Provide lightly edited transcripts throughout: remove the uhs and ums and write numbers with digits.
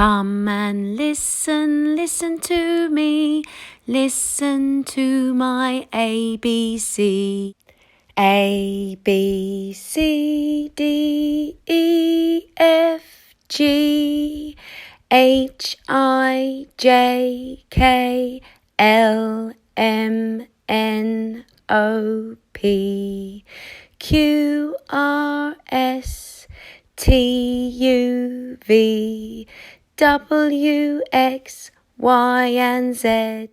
Come and listen, listen to me, listen to my ABC. A, B, C, D, E, F, G, H, I, J, K, L, M, N, O, P, Q, R, S, T, U, V, W, X, Y, and Z.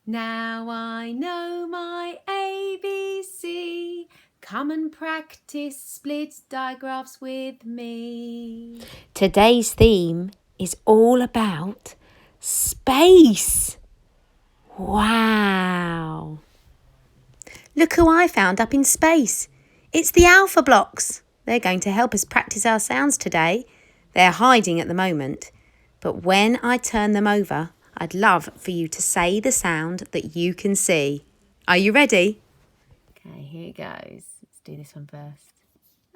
Now I know my ABC. Come and practice split digraphs with me. Today's theme is all about space. Wow! Look who I found up in space. It's the alpha blocks. They're going to help us practice our sounds today. They're hiding at the moment, but when I turn them over, I'd love for you to say the sound that you can see. Are you ready? Okay, here it goes. Let's do this one first.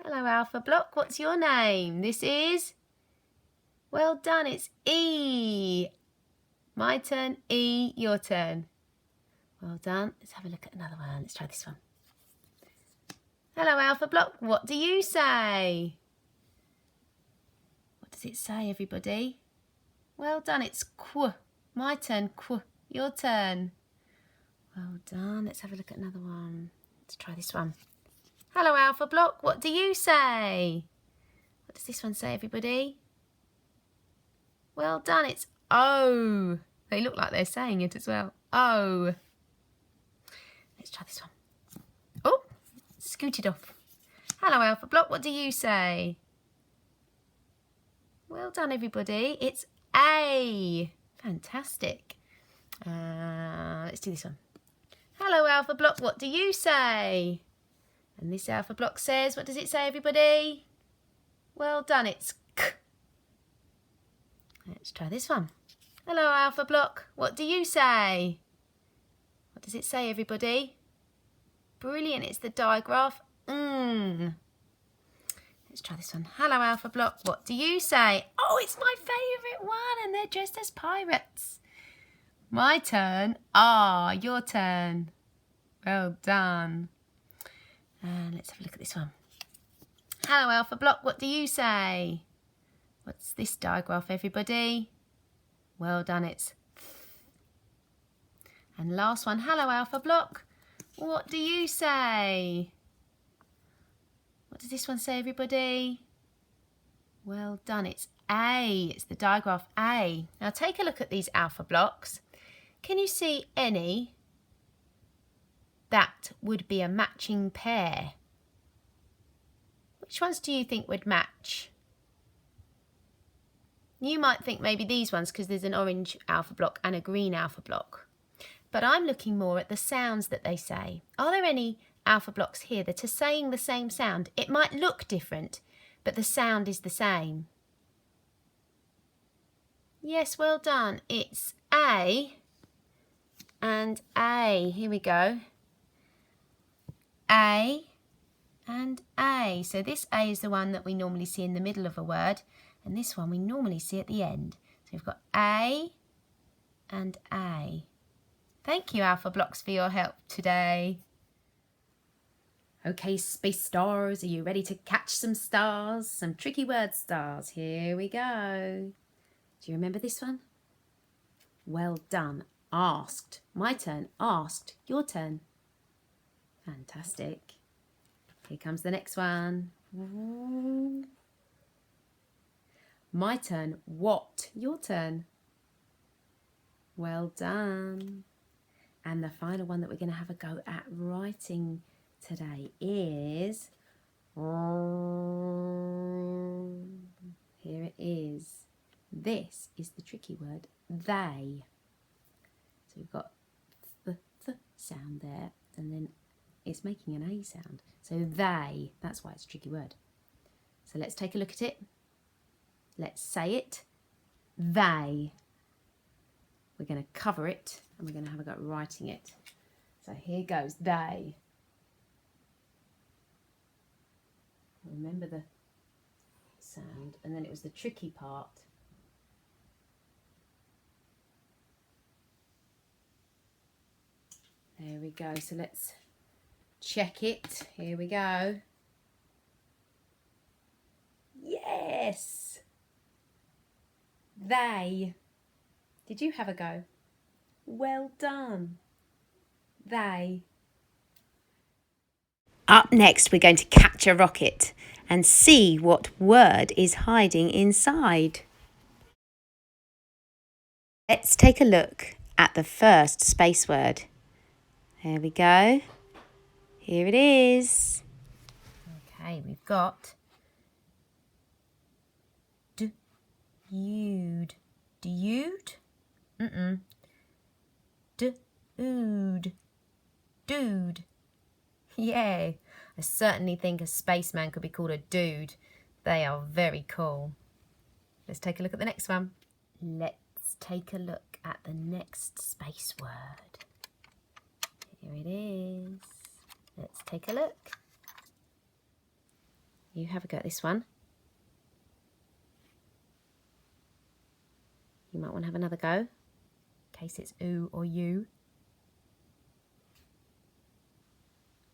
Hello, Alpha Block. What's your name? This is? Well done, it's E. My turn, E. Your turn. Well done. Let's have a look at another one. Let's try this one. Hello, Alpha Block. What do you say? What does it say, everybody? Well done, it's Qu. My turn, Qu. Your turn. Well done. Let's have a look at another one. Let's try this one. Hello, Alpha Block. What do you say? What does this one say, everybody? Well done. It's O. They look like they're saying it as well. O. Let's try this one. Oh, scooted off. Hello, Alpha Block. What do you say? Well done, everybody. It's A. Fantastic. Let's do this one. Hello, Alpha Block. What do you say? And this Alpha Block says, what does it say, everybody? Well done. It's K. Let's try this one. Hello, Alpha Block. What do you say? What does it say, everybody? Brilliant. It's the digraph. Let's try this one. Hello, Alpha Block. What do you say? Oh, it's my favourite one, and they're dressed as pirates. My turn. R. Your turn. Well done. And let's have a look at this one. Hello, Alpha Block. What do you say? What's this digraph, everybody? Well done. It's F. And last one. Hello, Alpha Block. What do you say? What does this one say, everybody? Well done. It's A. It's the digraph A. Now take a look at these alpha blocks. Can you see any that would be a matching pair? Which ones do you think would match? You might think maybe these ones because there's an orange alpha block and a green alpha block. But I'm looking more at the sounds that they say. Are there any alpha blocks here that are saying the same sound? It might look different, but the sound is the same. Yes, well done. It's A and A. Here we go. A and A. So this A is the one that we normally see in the middle of a word, and this one we normally see at the end. So we've got A and A. Thank you, Alpha Blocks, for your help today. Okay, space stars, are you ready to catch some stars? Some tricky word stars. Here we go. Do you remember this one? Well done. Asked. My turn. Asked. Your turn. Fantastic. Here comes the next one. My turn. What? Your turn. Well done. And the final one that we're going to have a go at writing today is, here it is. This is the tricky word, they. So we've got the sound there, and then it's making an A sound. So they, that's why it's a tricky word. So let's take a look at it. Let's say it. They. We're going to cover it, and we're going to have a go at writing it. So here goes, they. Remember the sound, and then it was the tricky part. There we go. So let's check it. Here we go. Yes! They. Did you have a go? Well done. They. Up next, we're going to catch a rocket and see what word is hiding inside. Let's take a look at the first space word. There we go. Here it is. Okay, we've got dude. Dude? Dude. Dude. Yay. I certainly think a spaceman could be called a dude. They are very cool. Let's take a look at the next one. Let's take a look at the next space word. Here it is. Let's take a look. You have a go at this one. You might want to have another go, in case it's oo or you.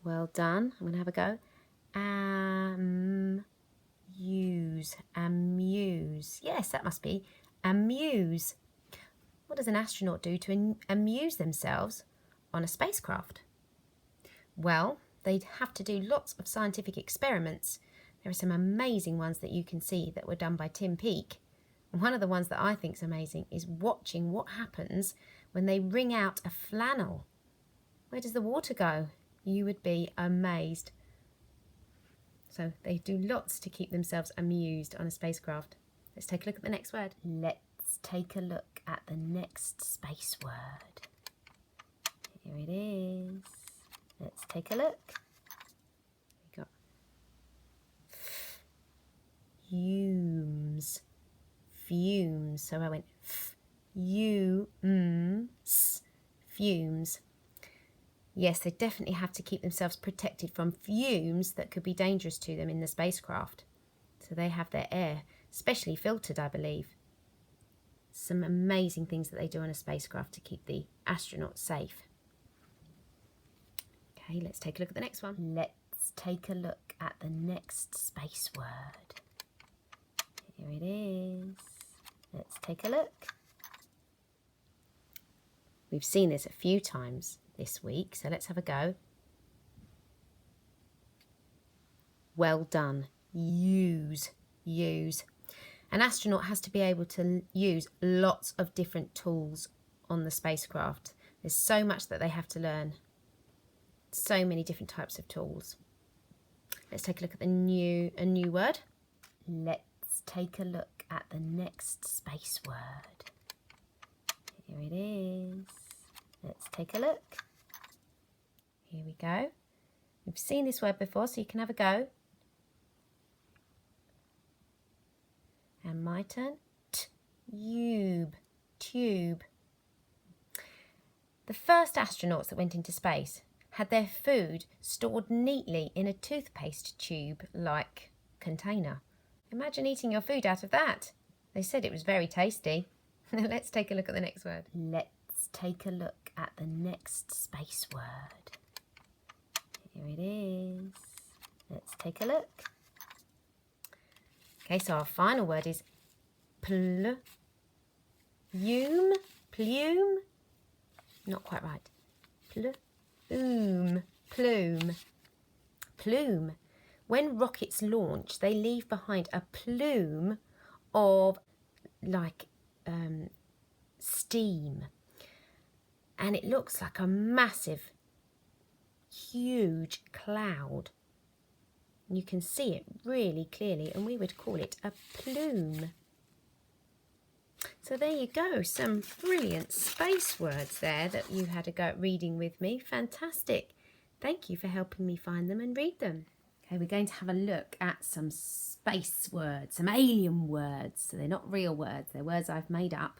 Well done. I'm going to have a go. Amuse. Yes, that must be amuse. What does an astronaut do to amuse themselves on a spacecraft? Well, they'd have to do lots of scientific experiments. There are some amazing ones that you can see that were done by Tim Peake. And one of the ones that I think is amazing is watching what happens when they wring out a flannel. Where does the water go? You would be amazed. So they do lots to keep themselves amused on a spacecraft. Let's take a look at the next word. Let's take a look at the next space word. Here it is. Let's take a look. We got fumes. Fumes. So I went fumes. Yes, they definitely have to keep themselves protected from fumes that could be dangerous to them in the spacecraft. So they have their air specially filtered, I believe. Some amazing things that they do on a spacecraft to keep the astronauts safe. Okay, let's take a look at the next one. Let's take a look at the next space word. Here it is. Let's take a look. We've seen this a few times this week, so let's have a go. Well done. Use. An astronaut has to be able to use lots of different tools on the spacecraft. There's so much that they have to learn. So many different types of tools. Let's take a look at a new word. Let's take a look at the next space word. Here it is. Let's take a look. Here we go. We've seen this word before, so you can have a go. And my turn. Tube. The first astronauts that went into space had their food stored neatly in a toothpaste tube-like container. Imagine eating your food out of that. They said it was very tasty. Let's take a look at the next word. Let's take a look at the next space word. Here it is. Let's take a look. Okay, so our final word is plume. Not quite right. Plume. When rockets launch, they leave behind a plume of steam. And it looks like a massive, huge cloud. You can see it really clearly, and we would call it a plume. So there you go, some brilliant space words there that you had a go at reading with me. Fantastic. Thank you for helping me find them and read them. Okay, we're going to have a look at some space words, some alien words. So they're not real words, they're words I've made up.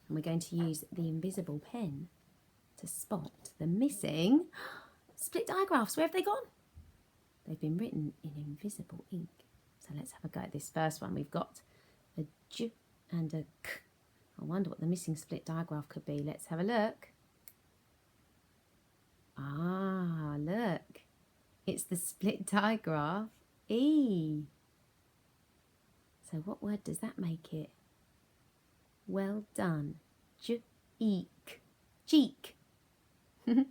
And we're going to use the invisible pen to spot the missing split digraphs. Where have they gone? They've been written in invisible ink. So let's have a go at this first one. We've got a J and a K. I wonder what the missing split digraph could be. Let's have a look. Ah, look. It's the split digraph E. So what word does that make it? Well done. J-eek. Cheek. Let's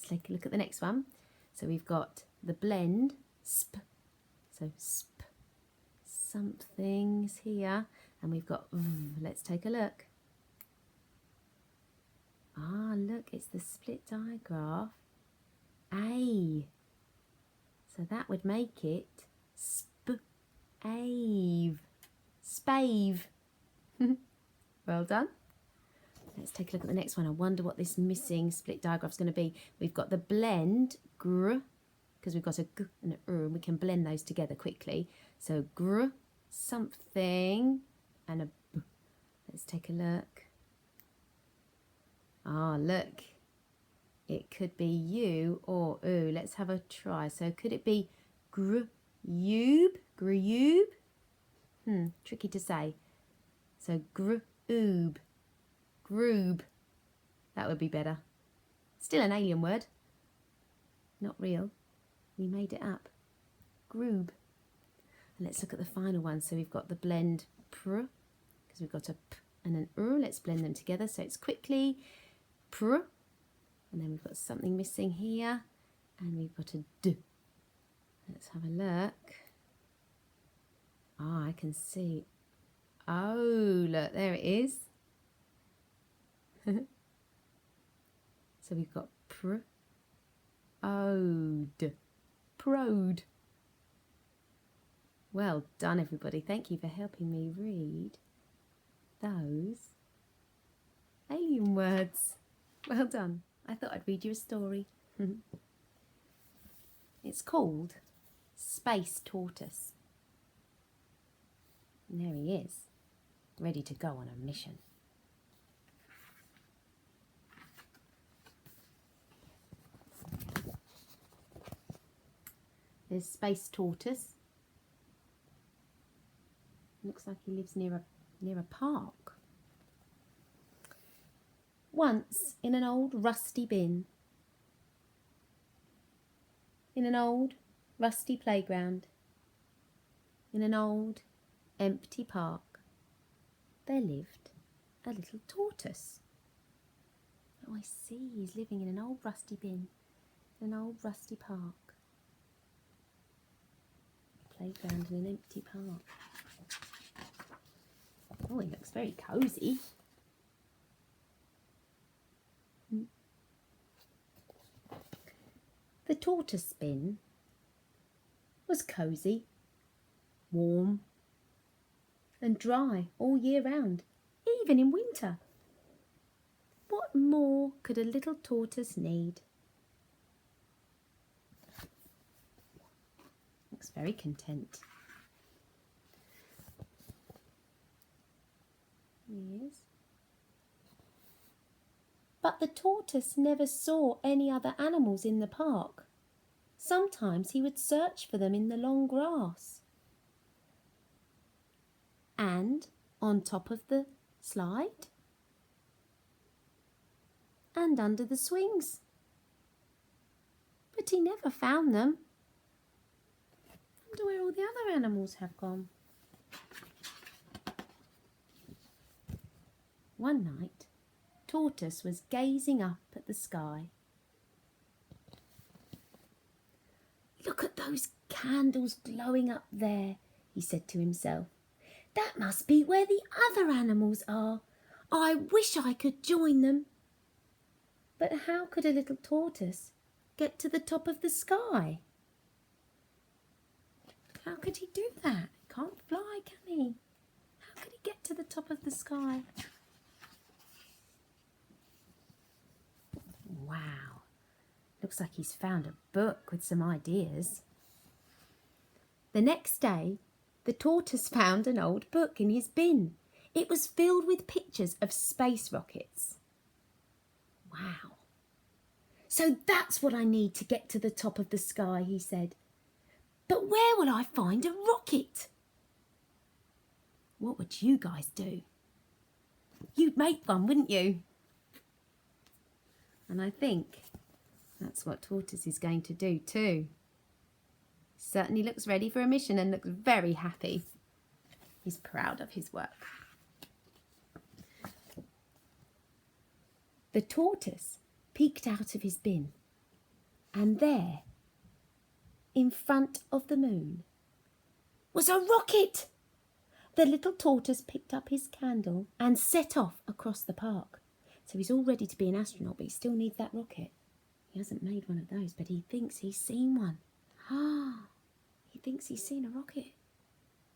take a look at the next one. So we've got the blend, sp. So sp. Something's here. And we've got v. Let's take a look. Ah, look, it's the split digraph A. So that would make it sp-ave. Spave. Well done. Let's take a look at the next one. I wonder what this missing split digraph is going to be. We've got the blend, gr, because we've got a g and an and we can blend those together quickly. So gr, something, and a b. Let's take a look. Ah, look. It could be you or oo. Let's have a try. So could it be gr-oob? Gr-oob? Tricky to say. So gr-oob. Groob. That would be better. Still an alien word. Not real. We made it up. Groob. And let's look at the final one. So we've got the blend pr, because we've got a p and an Let's blend them together. So it's quickly pr. And then we've got something missing here. And we've got a d. Let's have a look. Ah, I can see. Oh, look, there it is. So we've got pr-ode. Prode. Well done, everybody. Thank you for helping me read those alien words. Well done. I thought I'd read you a story. It's called Space Tortoise. And there he is, ready to go on a mission. There's Space Tortoise. Looks like he lives near a park. Once in an old rusty bin, in an old rusty playground, in an old empty park, there lived a little tortoise. Oh, I see, he's living in an old rusty bin, in an old rusty park. Playground in an empty park. Oh, he looks very cosy. The tortoise bin was cosy, warm and dry all year round, even in winter. What more could a little tortoise need? Looks very content. He is. But the tortoise never saw any other animals in the park. Sometimes he would search for them in the long grass. And on top of the slide. And under the swings. But he never found them. I wonder where all the other animals have gone. One night, Tortoise was gazing up at the sky. "Look at those candles glowing up there," he said to himself. "That must be where the other animals are. I wish I could join them." But how could a little tortoise get to the top of the sky? How could he do that? He can't fly, can he? How could he get to the top of the sky? Wow, looks like he's found a book with some ideas. The next day, the tortoise found an old book in his bin. It was filled with pictures of space rockets. Wow. "So that's what I need to get to the top of the sky," he said. "But where will I find a rocket?" What would you guys do? You'd make one, wouldn't you? And I think That's what Tortoise is going to do too. Certainly looks ready for a mission and looks very happy. He's proud of his work. The tortoise peeked out of his bin, and there, in front of the moon, was a rocket. The little tortoise picked up his candle and set off across the park. So he's all ready to be an astronaut, but he still needs that rocket. He hasn't made one of those, but he thinks he's seen one. Ah, he thinks he's seen a rocket.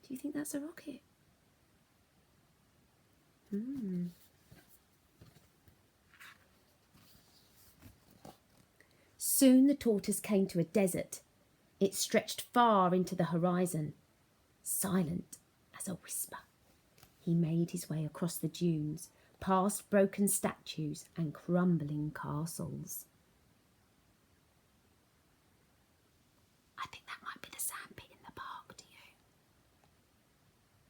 Do you think that's a rocket? Soon the tortoise came to a desert. It stretched far into the horizon, silent as a whisper. He made his way across the dunes, past broken statues and crumbling castles. I think that might be the sandpit in the park, do you?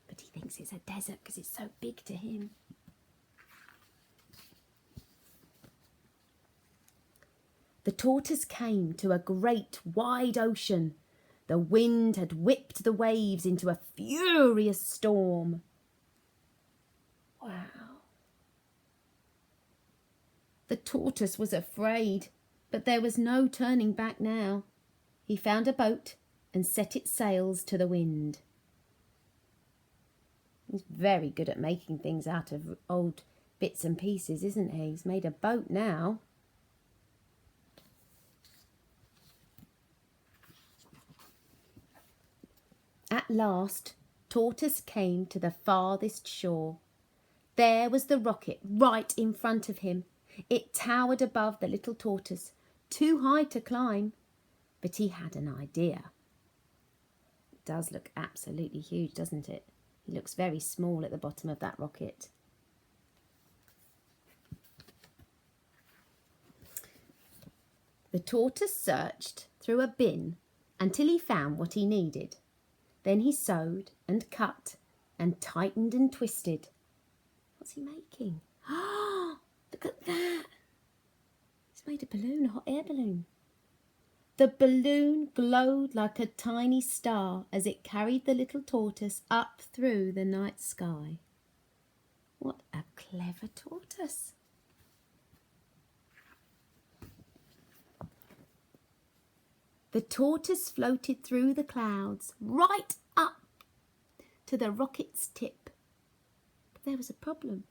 But he thinks it's a desert because it's so big to him. The tortoise came to a great wide ocean. The wind had whipped the waves into a furious storm. Wow. The tortoise was afraid, but there was no turning back now. He found a boat and set its sails to the wind. He's very good at making things out of old bits and pieces, isn't he? He's made a boat now. At last, Tortoise came to the farthest shore. There was the rocket right in front of him. It towered above the little tortoise, too high to climb, but he had an idea. It does look absolutely huge, doesn't it? He looks very small at the bottom of that rocket. The tortoise searched through a bin until he found what he needed. Then he sewed and cut and tightened and twisted. What's he making? Oh, look at that. He's made a balloon, a hot air balloon. The balloon glowed like a tiny star as it carried the little tortoise up through the night sky. What a clever tortoise. The tortoise floated through the clouds right up to the rocket's tip. But there was a problem.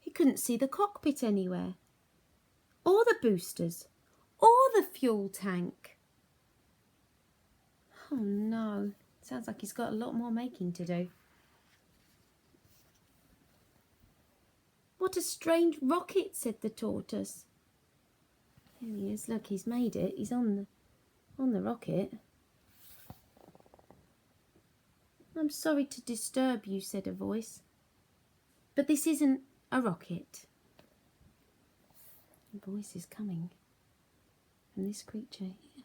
He couldn't see the cockpit anywhere, or the boosters, or the fuel tank. Oh no, sounds like he's got a lot more making to do. What a strange rocket, said the tortoise. There he is, look, he's made it. He's on the rocket. I'm sorry to disturb you, said a voice, but this isn't a rocket. A voice is coming from this creature here.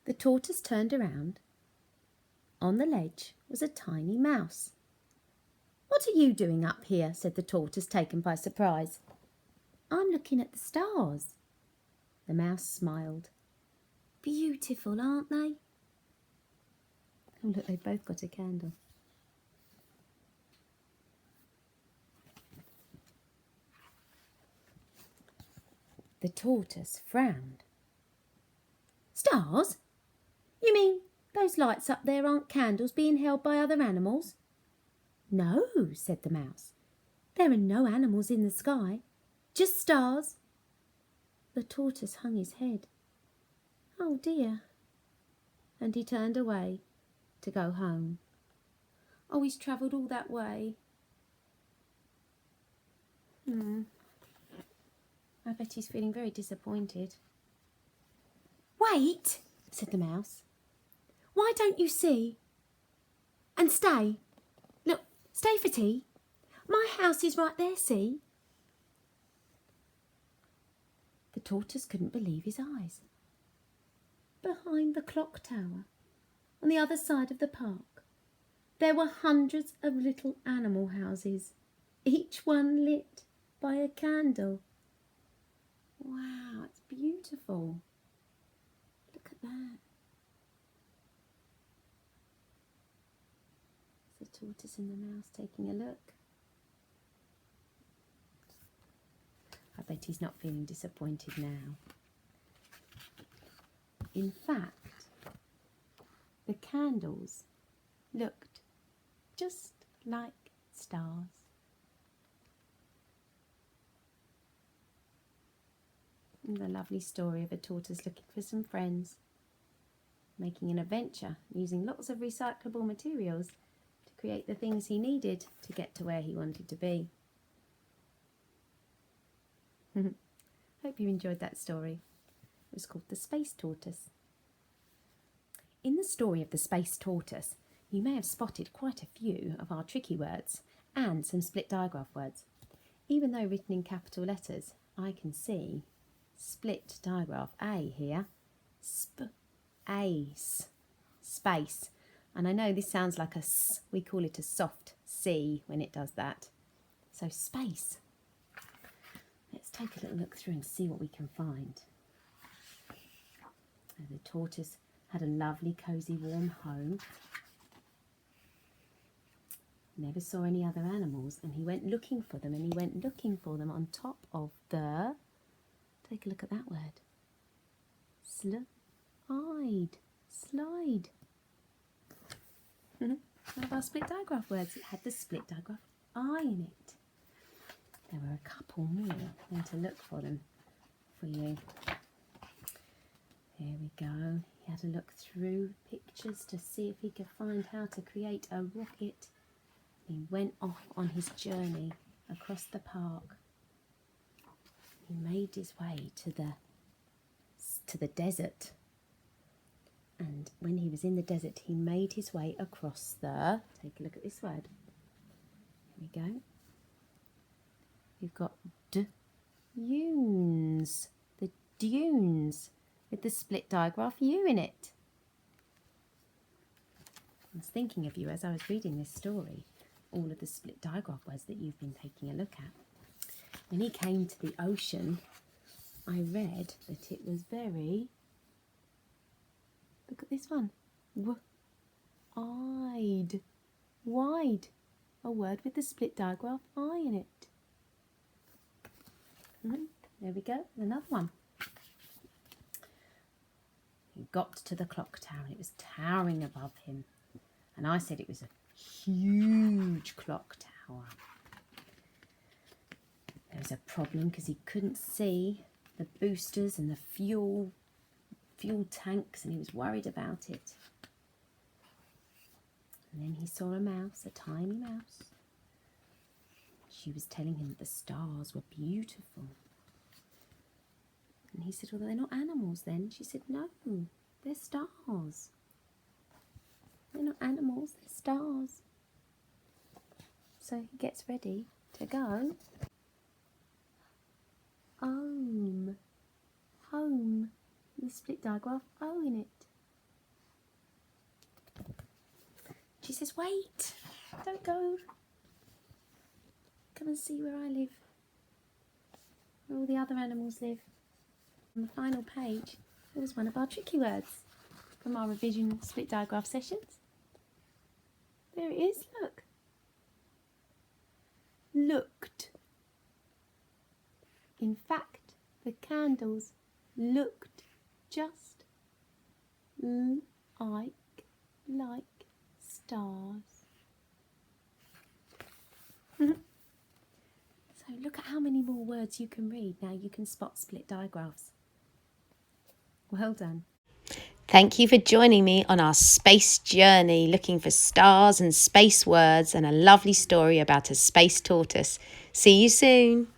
The tortoise turned around. On the ledge was a tiny mouse. What are you doing up here? Said the tortoise, taken by surprise. I'm looking at the stars. The mouse smiled. Beautiful, aren't they? Oh look, they've both got a candle. The tortoise frowned. Stars? You mean those lights up there aren't candles being held by other animals? No, said the mouse. There are no animals in the sky, just stars. The tortoise hung his head. Oh dear. And he turned away to go home. Oh, he's travelled all that way. I bet he's feeling very disappointed. Wait, said the mouse. Why don't you see? And stay. Look, stay for tea. My house is right there, see? The tortoise couldn't believe his eyes. Behind the clock tower, on the other side of the park, There were hundreds of little animal houses, each one lit by a candle. Wow, it's beautiful. Look at that. It's the tortoise and the mouse taking a look. I bet he's not feeling disappointed now. In fact, the candles looked just like stars. And the lovely story of a tortoise looking for some friends, making an adventure using lots of recyclable materials to create the things he needed to get to where he wanted to be. Hope you enjoyed that story. It was called The Space Tortoise. In the story of the Space Tortoise, you may have spotted quite a few of our tricky words and some split digraph words. Even though written in capital letters, I can see split digraph A here, space, space. And I know this sounds like a S, we call it a soft C when it does that. So space. Let's take a little look through and see what we can find. The tortoise had a lovely, cosy, warm home. Never saw any other animals, and he went looking for them, and he went looking for them on top of the, take a look at that word, slide, slide. One of our split digraph words, it had the split digraph I in it. There were a couple more. I'm going to look for them for you. Here we go. He had a look through pictures to see if he could find how to create a rocket. He went off on his journey across the park. He made his way to the desert. And when he was in the desert, he made his way across the, take a look at this word. Here we go. You've got dunes, the dunes with the split digraph U in it. I was thinking of you as I was reading this story, all of the split digraph words that you've been taking a look at. When he came to the ocean, I read that it was very, look at this one, wide, wide, a word with the split digraph I in it. There we go, another one. He got to the clock tower and it was towering above him. And I said it was a huge clock tower. There was a problem because he couldn't see the boosters and the fuel tanks, and he was worried about it. And then he saw a mouse, a tiny mouse. She was telling him that the stars were beautiful. And he said, well, they're not animals then. She said, no, they're stars. They're not animals, they're stars. So he gets ready to go home. Home. The split digraph O in it. She says, wait, don't go. Come and see where I live, where all the other animals live. On the final page, there was one of our tricky words from our revision split digraph sessions. There it is, look. Looked. In fact, the candles looked just like stars. So look at how many more words you can read. Now you can spot split digraphs. Well done. Thank you for joining me on our space journey, looking for stars and space words and a lovely story about a space tortoise. See you soon.